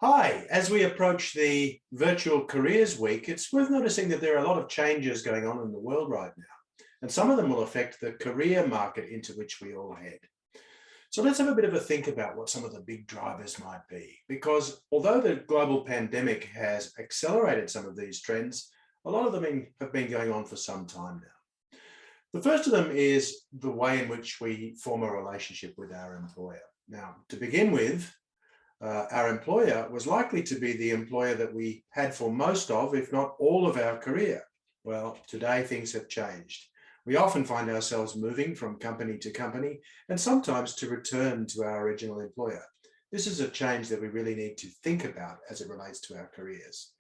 Hi, as we approach the virtual careers week, it's worth noticing that there are a lot of changes going on in the world right now, and some of them will affect the career market into which we all head. So let's have a bit of a think about what some of the big drivers might be, because although the global pandemic has accelerated some of these trends, a lot of them have been going on for some time now. The first of them is the way in which we form a relationship with our employer. Now, to begin with, our employer was likely to be the employer that we had for most of, if not all of our career. Well, today things have changed. We often find ourselves moving from company to company and sometimes to return to our original employer. This is a change that we really need to think about as it relates to our careers.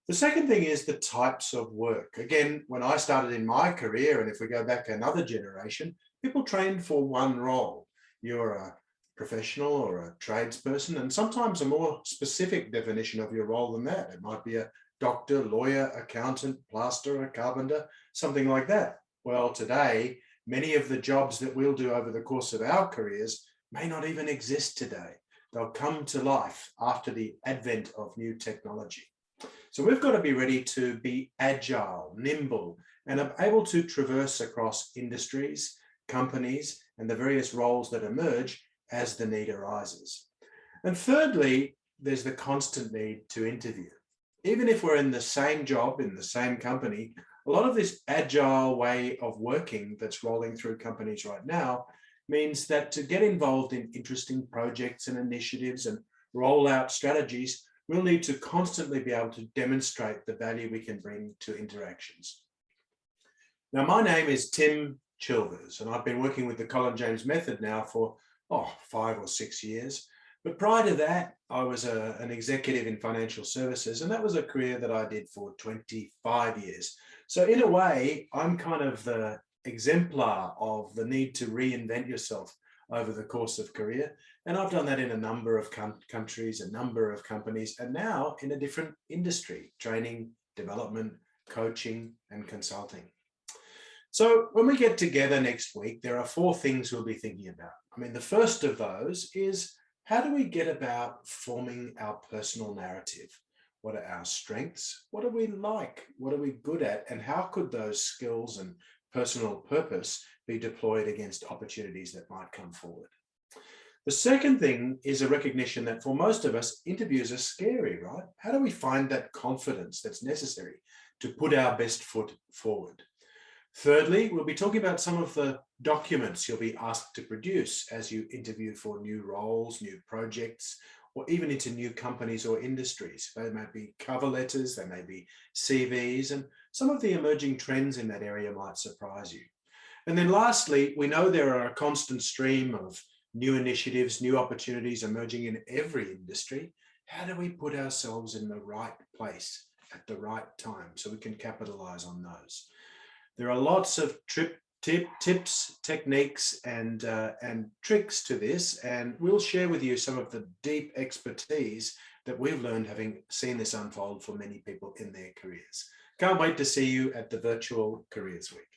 The second thing is the types of work. Again, when I started in my career, and if we go back another generation, people trained for one role. You're a professional or a tradesperson, and sometimes a more specific definition of your role than that. It might be a doctor, lawyer, accountant, plasterer, carpenter, something like that. Well, today, many of the jobs that we'll do over the course of our careers may not even exist today. They'll come to life after the advent of new technology. So we've got to be ready to be agile, nimble, and able to traverse across industries, companies, and the various roles that emerge as the need arises. And thirdly, there's the constant need to interview. Even if we're in the same job, in the same company, a lot of this agile way of working that's rolling through companies right now means that to get involved in interesting projects and initiatives and roll out strategies, we'll need to constantly be able to demonstrate the value we can bring to interactions. Now, my name is Tim Chilvers, and I've been working with the Colin James method now for 5 or 6 years. But prior to that, I was an executive in financial services, and that was a career that I did for 25 years. So in a way, I'm kind of the exemplar of the need to reinvent yourself over the course of career. And I've done that in a number of countries, a number of companies, and now in a different industry: training, development, coaching, and consulting. So when we get together next week, there are 4 things we'll be thinking about. I mean, the first of those is, how do we get about forming our personal narrative? What are our strengths? What do we like? What are we good at? And how could those skills and personal purpose be deployed against opportunities that might come forward? The second thing is a recognition that for most of us, interviews are scary, right? How do we find that confidence that's necessary to put our best foot forward? Thirdly, we'll be talking about some of the documents you'll be asked to produce as you interview for new roles, new projects, or even into new companies or industries. They may be cover letters, they may be CVs, and some of the emerging trends in that area might surprise you. And then lastly, we know there are a constant stream of new initiatives, new opportunities emerging in every industry. How do we put ourselves in the right place at the right time so we can capitalize on those? There are lots of tips, techniques, and tricks to this, and we'll share with you some of the deep expertise that we've learned having seen this unfold for many people in their careers. Can't wait to see you at the Virtual Careers Week.